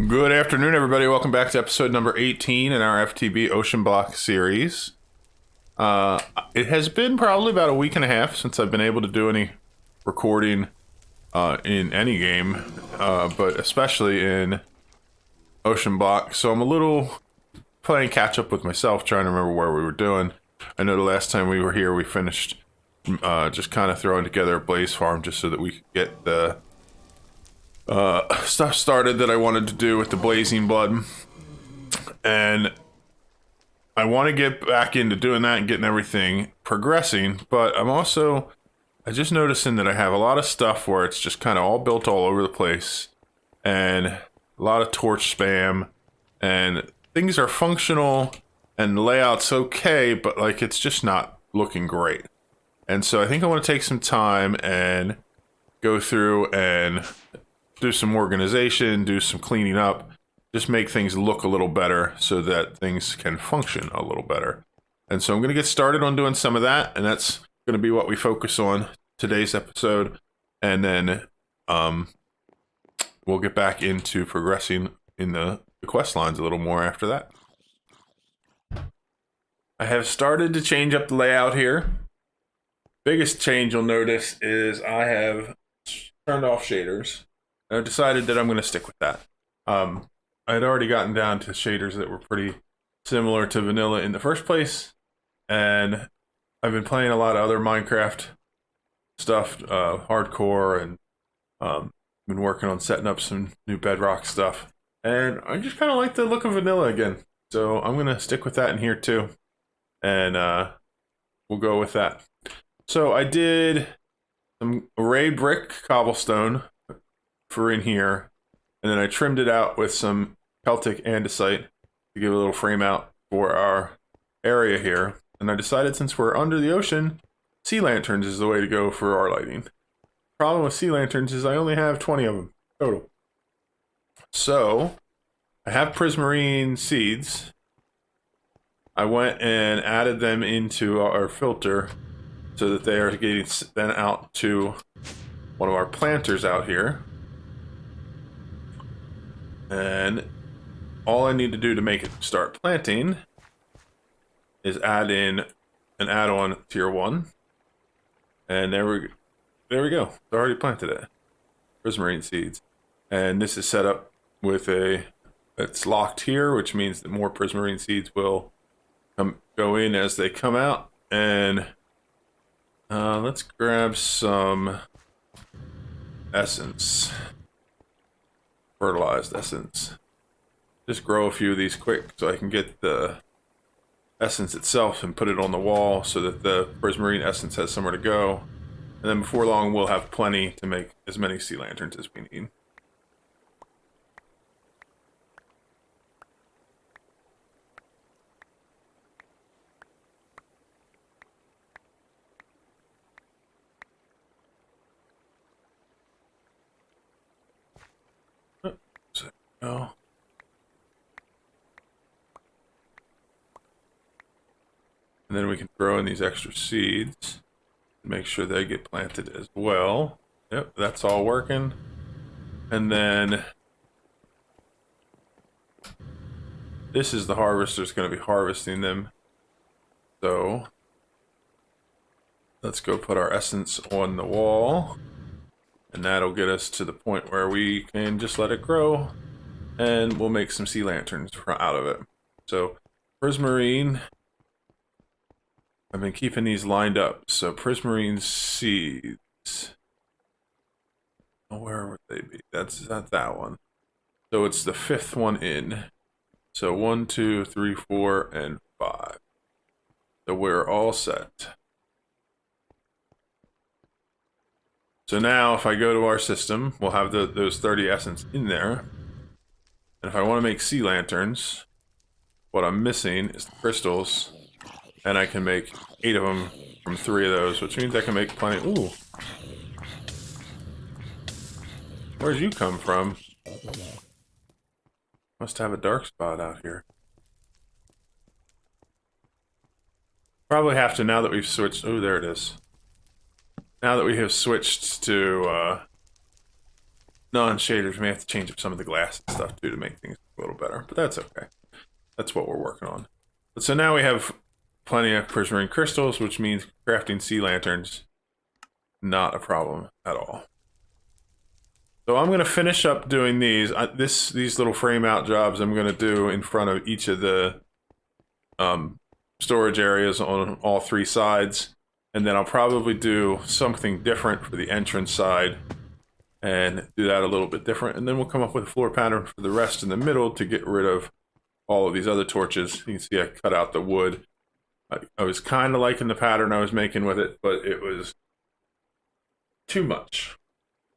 Good afternoon, everybody. Welcome back to episode number 18 in our FTB Oceanblock series. It has been probably about a week and a half since I've been able to do any recording in any game, but especially in Oceanblock. So I'm a little playing catch up with myself, trying to remember where we were doing. I know the last time we were here, we finished just kind of throwing together a blaze farm just so that we could get the stuff started that I wanted to do with the blazing blood, and I want to get back into doing that and getting everything progressing. But I just noticing that I have a lot of stuff where it's just kind of all built all over the place, and a lot of torch spam, and things are functional and the layout's okay, but like it's just not looking great. And so I think I want to take some time and go through and do some organization, do some cleaning up, just make things look a little better so that things can function a little better. And so I'm going to get started on doing some of that, and that's going to be what we focus on today's episode. And then we'll get back into progressing in the quest lines a little more after that. I have started to change up the layout here. Biggest change you'll notice is I have turned off shaders. I've decided that I'm going to stick with that. I had already gotten down to shaders that were pretty similar to vanilla in the first place, and I've been playing a lot of other Minecraft stuff, hardcore, and been working on setting up some new Bedrock stuff, and I just kind of like the look of vanilla again, so I'm going to stick with that in here too, and we'll go with that. So I did some array brick cobblestone for in here, and then I trimmed it out with some Celtic andesite to give a little frame out for our area here. And I decided, since we're under the ocean, sea lanterns is the way to go for our lighting. Problem with sea lanterns is I only have 20 of them total. So I have prismarine seeds. I went and added them into our filter so that they are getting sent out to one of our planters out here. And all I need to do to make it start planting is add in an add-on tier 1. And there we go. It's already planted it. Prismarine seeds. And this is set up with it's locked here, which means that more prismarine seeds will go in as they come out. And let's grab some essence. Fertilized essence. Just grow a few of these quick so I can get the essence itself and put it on the wall so that the prismarine essence has somewhere to go. And then before long we'll have plenty to make as many sea lanterns as we need. Oh. And then we can throw in these extra seeds and make sure they get planted as well. Yep, that's all working. And then this is the harvester that's going to be harvesting them. So let's go put our essence on the wall, and that'll get us to the point where we can just let it grow, and we'll make some sea lanterns out of it. So prismarine, I've been keeping these lined up. So prismarine seeds, where would they be? That's not that one. So it's the 5th one in. So 1, 2, 3, 4, and 5. So we're all set. So now if I go to our system, we'll have those 30 essence in there. And if I want to make sea lanterns, what I'm missing is the crystals. And I can make 8 of them from 3 of those, which means I can make plenty. Ooh. Where'd you come from? Must have a dark spot out here. Probably have to, now that we've switched. Oh, there it is. Now that we have switched to non-shaders. May have to change up some of the glass and stuff too to make things a little better, but that's okay. That's what we're working on. But so now we have plenty of prismarine crystals, which means crafting sea lanterns, not a problem at all. So I'm going to finish up doing these. These little frame out jobs I'm going to do in front of each of the storage areas on all three sides. And then I'll probably do something different for the entrance side and do that a little bit different. And then we'll come up with a floor pattern for the rest in the middle to get rid of all of these other torches. You can see I cut out the wood. I was kind of liking the pattern I was making with it, but it was too much,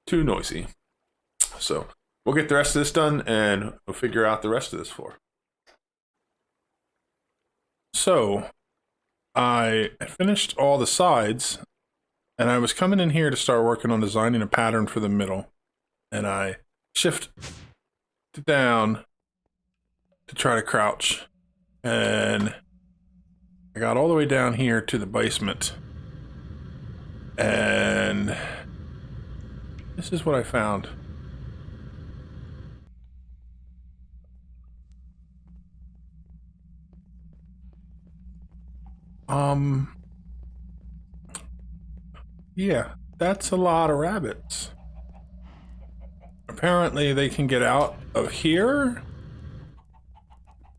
too noisy. So we'll get the rest of this done and we'll figure out the rest of this floor. So I finished all the sides and I was coming in here to start working on designing a pattern for the middle. And I shift down to try to crouch. And I got all the way down here to the basement. And this is what I found. Yeah, that's a lot of rabbits. Apparently they can get out of here.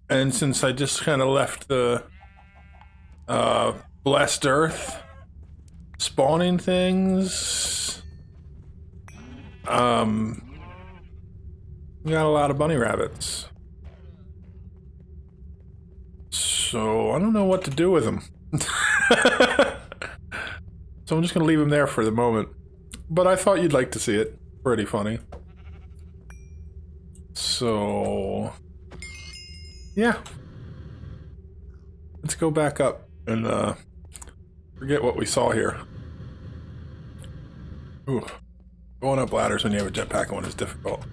And since I just kind of left the blessed earth spawning things, we got a lot of bunny rabbits. So I don't know what to do with them. So I'm just gonna leave them there for the moment. But I thought you'd like to see it. Pretty funny. So yeah. Let's go back up and forget what we saw here. Ooh. Going up ladders when you have a jetpack on is difficult.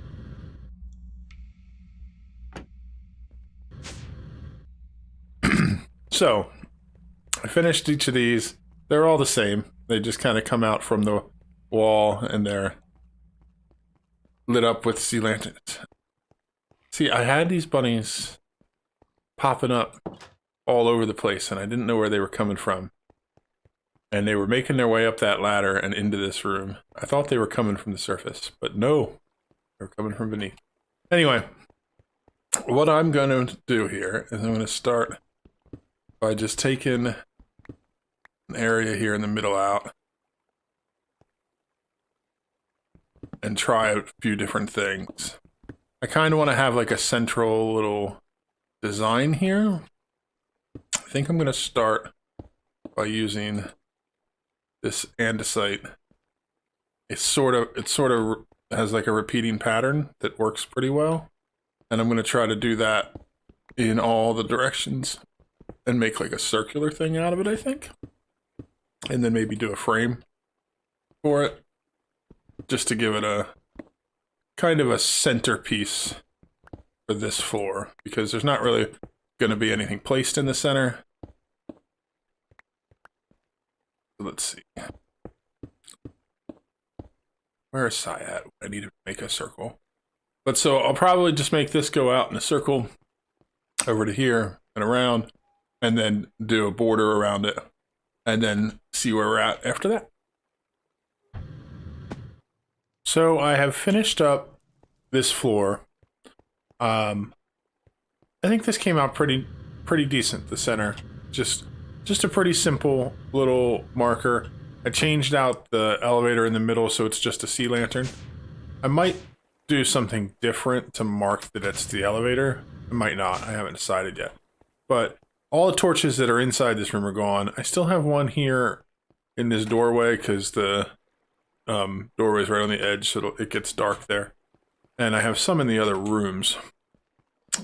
So I finished each of these. They're all the same. They just kind of come out from the wall and they're lit up with sea lanterns. See, I had these bunnies popping up all over the place and I didn't know where they were coming from. And they were making their way up that ladder and into this room. I thought they were coming from the surface, but no, they were coming from beneath. Anyway, what I'm going to do here is I'm going to start by just taking an area here in the middle out and try a few different things. I kind of want to have like a central little design here. I think I'm going to start by using this andesite. It sort of has like a repeating pattern that works pretty well. And I'm going to try to do that in all the directions and make like a circular thing out of it, I think. And then maybe do a frame for it, just to give it a kind of a centerpiece for this floor, because there's not really going to be anything placed in the center. Let's see. Where is Sai at? I need to make a circle. But so I'll probably just make this go out in a circle over to here and around, and then do a border around it, and then see where we're at after that. So I have finished up this floor. I think this came out pretty decent, the center. Just a pretty simple little marker. I changed out the elevator in the middle so it's just a sea lantern. I might do something different to mark that it's the elevator. I might not, I haven't decided yet. But all the torches that are inside this room are gone. I still have one here in this doorway because the doorway is right on the edge, so it gets dark there. And I have some in the other rooms.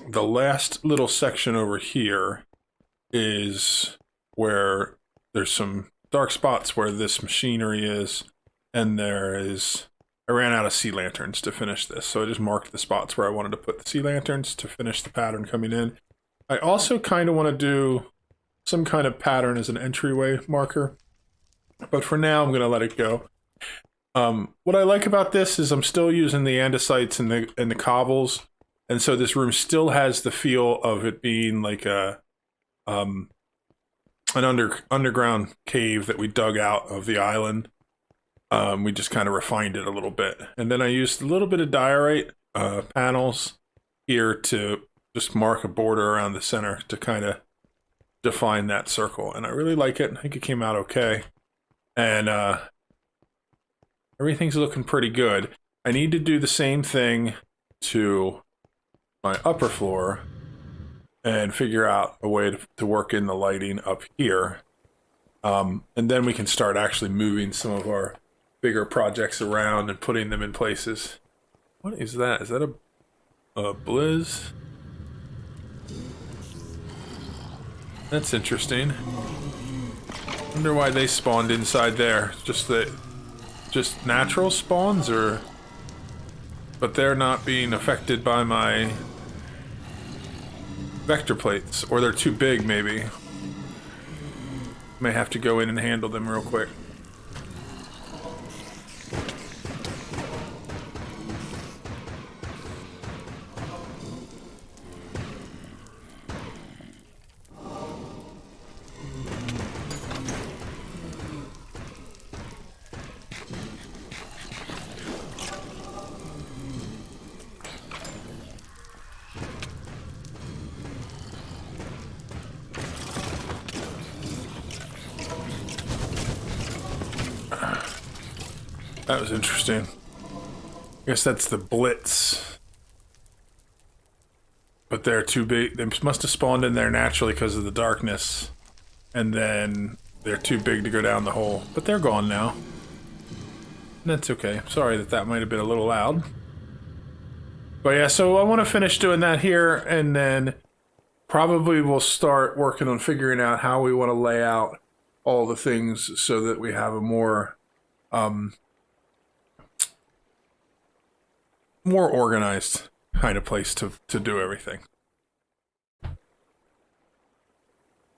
The last little section over here is where there's some dark spots where this machinery is, and I ran out of sea lanterns to finish this, so I just marked the spots where I wanted to put the sea lanterns to finish the pattern coming in. I also kind of want to do some kind of pattern as an entryway marker, but for now I'm going to let it go. What I like about this is I'm still using the andesites and the cobbles, and so this room still has the feel of it being like a an underground cave that we dug out of the island. We just kind of refined it a little bit, and then I used a little bit of diorite panels here to just mark a border around the center to kind of define that circle, and I really like it. I think it came out okay, and everything's looking pretty good. I need to do the same thing to my upper floor and figure out a way to work in the lighting up here. And then we can start actually moving some of our bigger projects around and putting them in places. What is that? Is that a blizz? That's interesting. Wonder why they spawned inside there. Just natural spawns, or... But they're not being affected by my vector plates, or they're too big, maybe. May have to go in and handle them real quick. That was interesting. I guess that's the Blitz. But they're too big. They must have spawned in there naturally because of the darkness. And then they're too big to go down the hole. But they're gone now. And that's okay. Sorry that might have been a little loud. But yeah, so I want to finish doing that here, and then probably we'll start working on figuring out how we want to lay out all the things so that we have a more organized kind of place to do everything.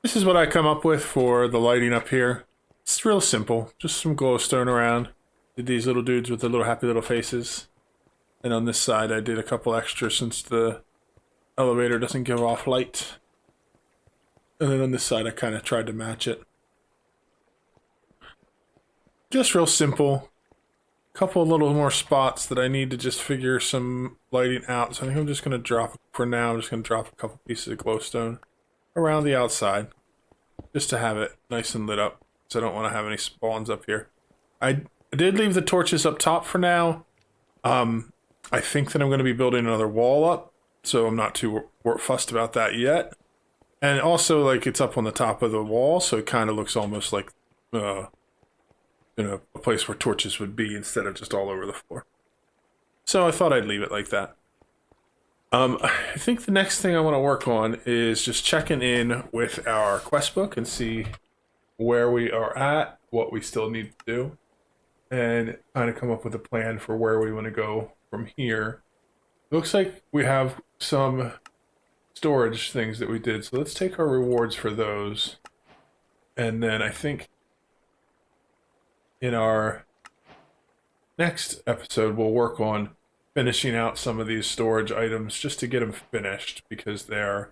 This is what I come up with for the lighting up here. It's real simple, just some glowstone around. Did these little dudes with the little happy little faces. And on this side I did a couple extras since the elevator doesn't give off light. And then on this side I kind of tried to match it. Just real simple. Couple little more spots that I need to just figure some lighting out. So I think I'm just going to drop, for now, I'm just going to drop a couple pieces of glowstone around the outside. Just to have it nice and lit up. So I don't want to have any spawns up here. I did leave the torches up top for now. I think that I'm going to be building another wall up. So I'm not too fussed about that yet. And also, like, it's up on the top of the wall. So it kind of looks almost like... a place where torches would be instead of just all over the floor. So I thought I'd leave it like that. I think the next thing I want to work on is just checking in with our quest book and see where we are at, what we still need to do, and kind of come up with a plan for where we want to go from here. Looks like we have some storage things that we did, so let's take our rewards for those. And then I think in our next episode, we'll work on finishing out some of these storage items just to get them finished, because they're...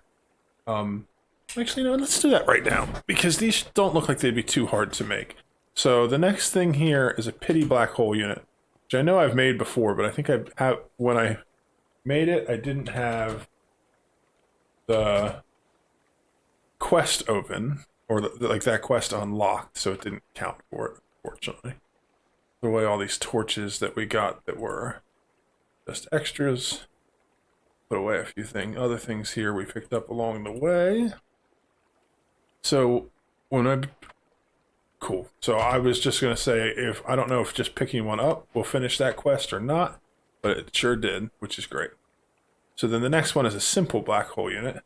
actually, no, let's do that right now, because these don't look like they'd be too hard to make. So the next thing here is a pity black hole unit, which I know I've made before, but I think when I made it, I didn't have the quest open, or like that quest unlocked, so it didn't count for it. Fortunately, put away all these torches that we got that were just extras. Put away a few other things here we picked up along the way. So cool. So I was just gonna say, if I don't know if just picking one up will finish that quest or not, but it sure did, which is great. So then the next one is a simple black hole unit.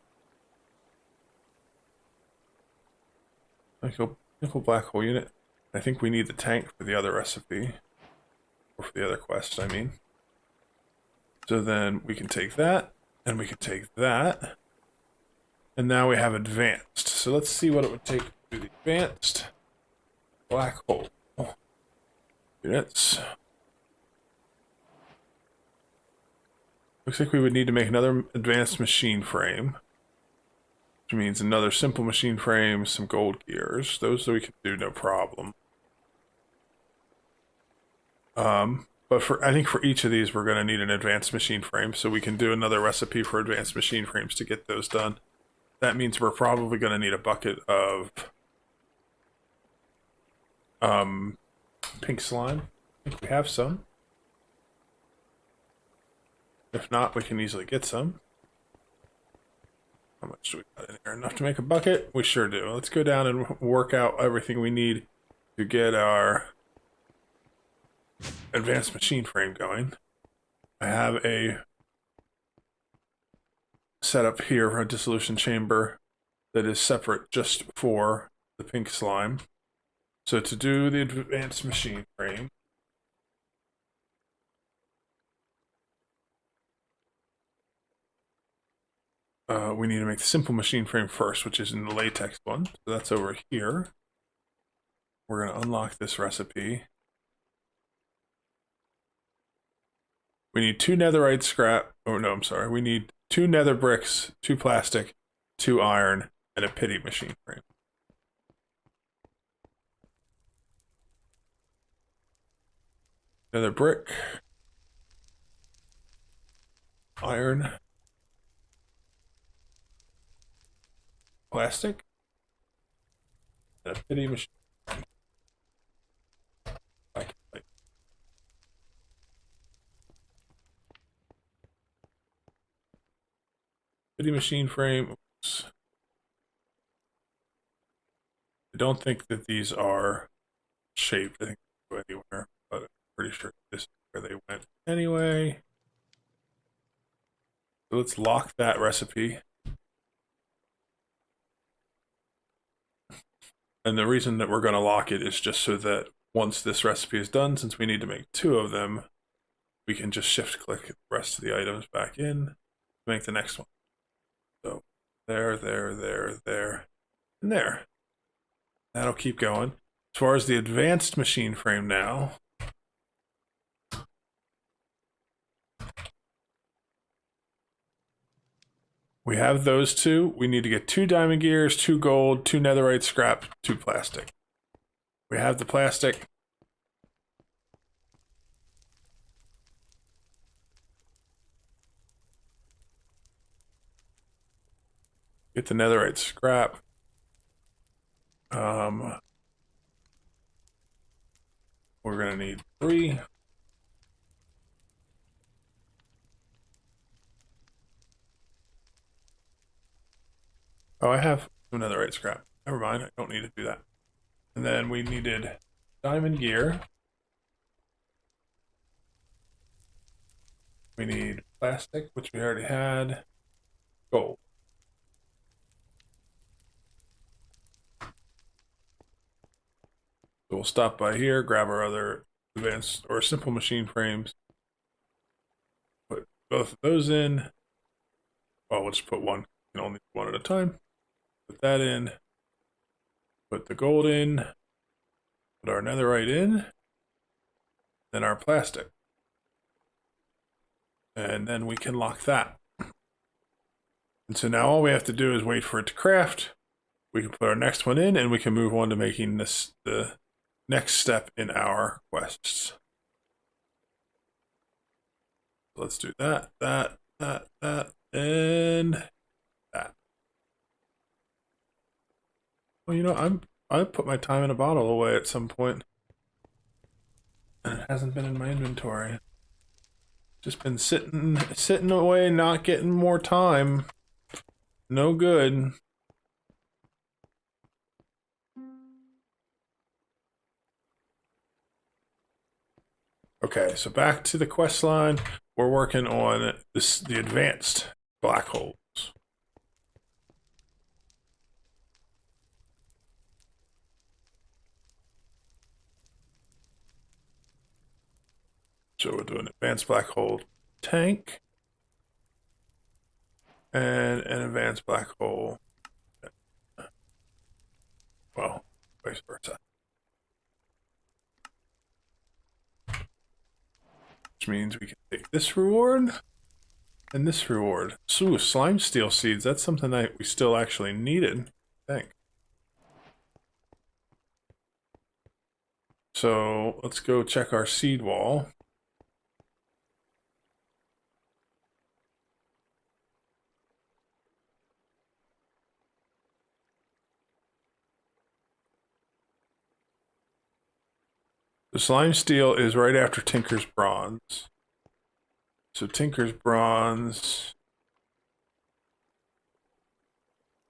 Simple black hole unit. I think we need the tank for the other recipe. Or for the other quest, I mean. So then we can take that, and we can take that. And now we have advanced. So let's see what it would take to do the advanced black hole units. Looks like we would need to make another advanced machine frame, which means another simple machine frame, some gold gears. Those we can do no problem. But I think for each of these, we're going to need an advanced machine frame, so we can do another recipe for advanced machine frames to get those done. That means we're probably going to need a bucket of pink slime. I think we have some. If not, we can easily get some. How much do we got in here? Enough to make a bucket? We sure do. Let's go down and work out everything we need to get our advanced machine frame going. I have a setup here for a dissolution chamber that is separate just for the pink slime. So to do the advanced machine frame, we need to make the simple machine frame first, which is in the latex one. So that's over here. We're going to unlock this recipe. We need 2 netherite scrap. Oh, no, I'm sorry. We need 2 nether bricks, 2 plastic, 2 iron, and a pity machine frame. Nether brick, iron, plastic, and a pity machine. Pity machine frame. Oops. I don't think that these are shaped. I think they go anywhere, but I'm pretty sure this is where they went anyway. So let's lock that recipe. And the reason that we're going to lock it is just so that once this recipe is done, since we need to make 2 of them, we can just shift click the rest of the items back in to make the next one. So there, and there. That'll keep going. As far as the advanced machine frame now, we have those 2. We need to get 2 diamond gears, 2 gold, 2 netherite scrap, 2 plastic. We have the plastic. Get the netherite scrap. We're gonna need 3. Oh, I have another netherite scrap. Never mind, I don't need to do that. And then we needed diamond gear. We need plastic, which we already had. Gold. So we'll stop by here, grab our other advanced or simple machine frames. Put both of those in. Well, we'll just put one. You can only do one at a time. Put that in. Put the gold in. Put our netherite in. Then our plastic. And then we can lock that. And so now all we have to do is wait for it to craft. We can put our next one in, and we can move on to making this the next step in our quests. Let's do that, and that. Well, you know, I put my time in a bottle away at some point, and it hasn't been in my inventory. Just been sitting away, not getting more time. No good. Okay, so back to the quest line. We're working on the advanced black holes. So we'll do an advanced black hole tank and an advanced black hole. Well, vice versa. Which means we can take this reward And this reward. So slime steel seeds, that's something that we still actually needed, I think. So let's go check our seed wall. The slime steel is right after Tinker's bronze. So Tinker's bronze.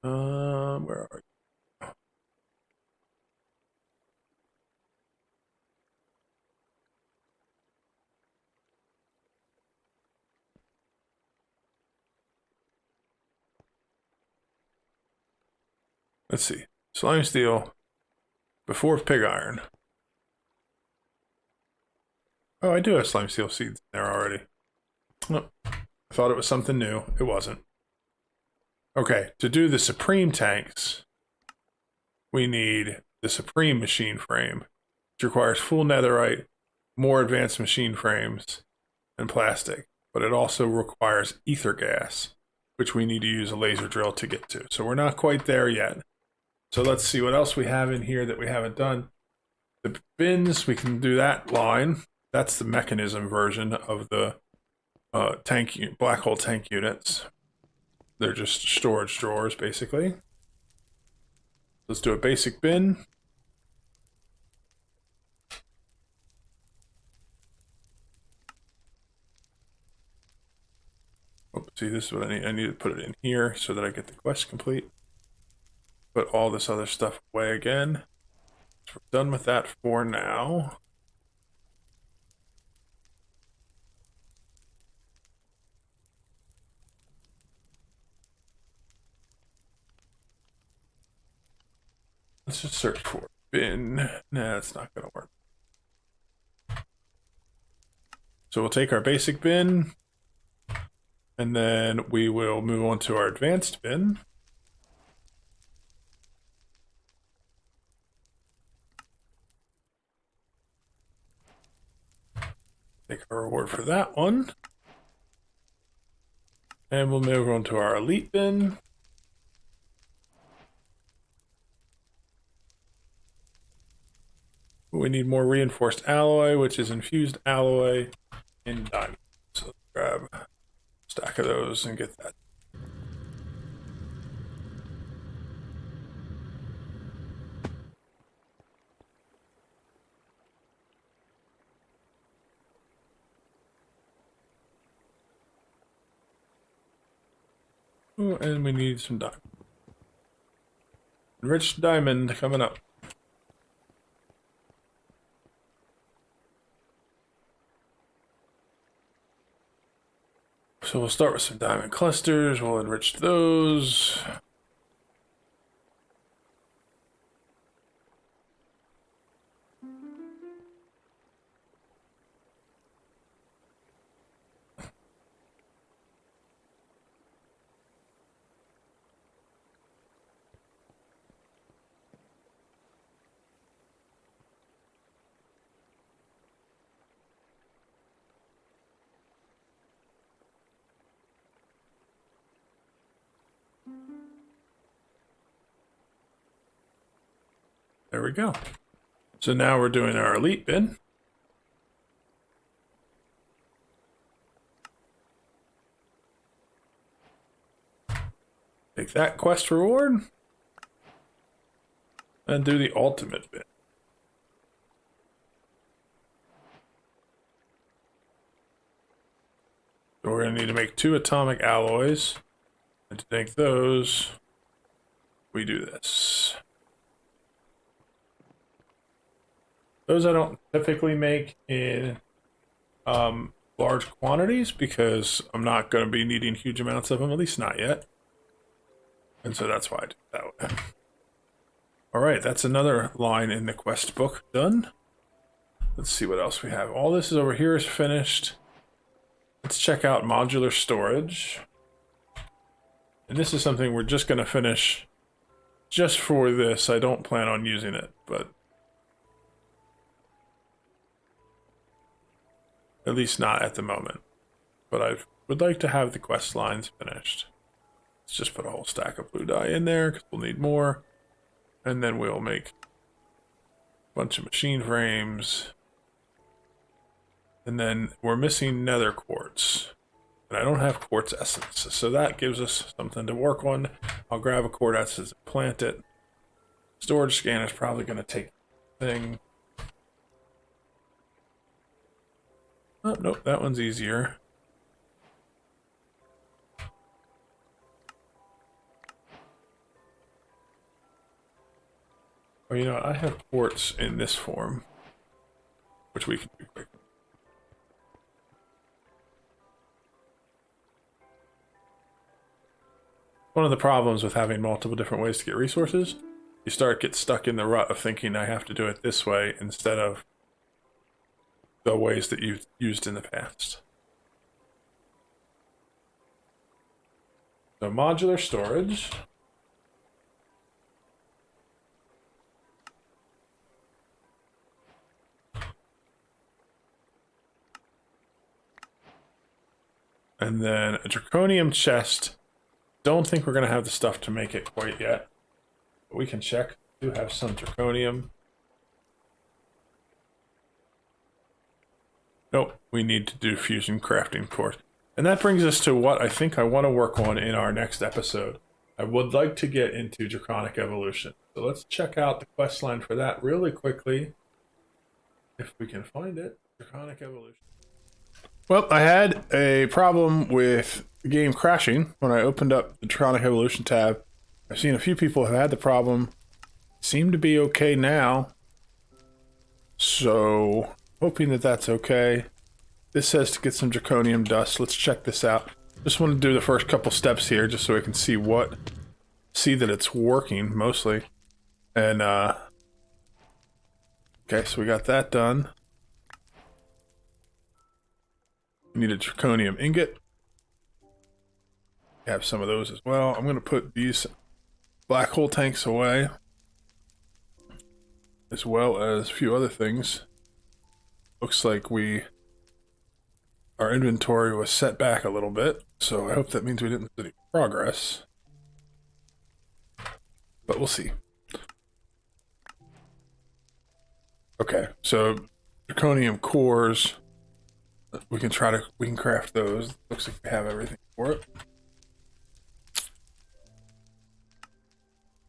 Where are you? Let's see. Slime steel before pig iron. Oh, I do have slime steel seeds in there already. Oh, I thought it was something new. It wasn't. Okay, to do the Supreme tanks, we need the Supreme machine frame, which requires full netherite, more advanced machine frames, and plastic. But it also requires ether gas, which we need to use a laser drill to get to. So we're not quite there yet. So let's see what else we have in here that we haven't done. The bins, we can do that line. That's the mechanism version of the black hole tank units. They're just storage drawers, basically. Let's do a basic bin. Oh, see, this is what I need. I need to put it in here so that I get the quest complete. Put all this other stuff away again. So we're done with that for now. Let's just search for bin. Nah, that's not going to work. So we'll take our basic bin, and then we will move on to our advanced bin. Take our reward for that one. And we'll move on to our elite bin. We need more reinforced alloy, which is infused alloy in diamond. So let's grab a stack of those and get that. Ooh, and we need some diamond. Enriched diamond coming up. So we'll start with some diamond clusters. We'll enrich those. There we go. So now we're doing our elite bin. Take that quest reward. And do the ultimate bin. So we're going to need to make 2 atomic alloys. And to make those, we do this. Those I don't typically make in large quantities because I'm not going to be needing huge amounts of them, at least not yet. And so that's why I do it that way. All right, that's another line in the quest book done. Let's see what else we have. All this is over here is finished. Let's check out modular storage. And this is something we're just going to finish just for this. I don't plan on using it, but at least not at the moment. But I would like to have the quest lines finished. Let's just put a whole stack of blue dye in there because we'll need more. And then we'll make a bunch of machine frames. And then we're missing nether quartz. And I don't have quartz essence. So that gives us something to work on. I'll grab a quartz essence and plant it. Storage scan is probably going to take the thing. Oh, nope, that one's easier. Oh, you know what? I have quartz in this form, which we can do quick. One of the problems with having multiple different ways to get resources, you get stuck in the rut of thinking I have to do it this way instead of the ways that you've used in the past. So modular storage. And then a draconium chest. Don't think we're going to have the stuff to make it quite yet. But we can check. We do have some draconium. Nope, we need to do fusion crafting core. And that brings us to what I think I want to work on in our next episode. I would like to get into draconic evolution. So let's check out the quest line for that really quickly. If we can find it. Draconic evolution. Well, I had a problem with the game crashing when I opened up the Draconic Evolution tab. I've seen a few people have had the problem. Seem to be okay now. So, hoping that that's okay. This says to get some draconium dust. Let's check this out. Just want to do the first couple steps here just so I can see that it's working mostly. And, okay, so we got that done. We need a draconium ingot. Have some of those as well. I'm going to put these black hole tanks away, as well as a few other things. Looks like our inventory was set back a little bit, so I hope that means we didn't lose any progress. But we'll see. Okay, so draconium cores. We can craft those. Looks like we have everything for it.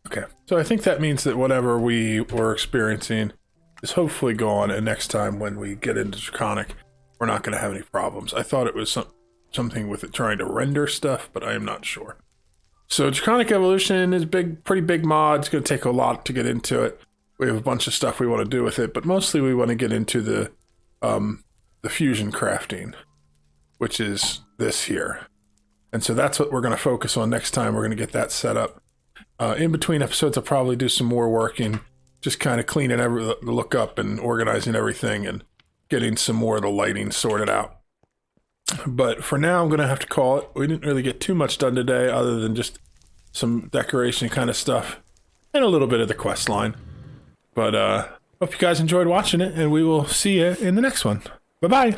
Okay, so I think that means that whatever we were experiencing is hopefully gone, and next time when we get into Draconic, we're not going to have any problems. I thought it was something with it trying to render stuff, but I am not sure. So Draconic Evolution is pretty big mod. It's going to take a lot to get into it. We have a bunch of stuff we want to do with it, but mostly we want to get into the fusion crafting, which is this here. And so that's what we're going to focus on next time. We're going to get that set up. In between episodes, I'll probably do some more working, just kind of cleaning the look up and organizing everything and getting some more of the lighting sorted out. But for now, I'm going to have to call it. We didn't really get too much done today other than just some decoration kind of stuff and a little bit of the quest line. But hope you guys enjoyed watching it, and we will see you in the next one. Bye-bye.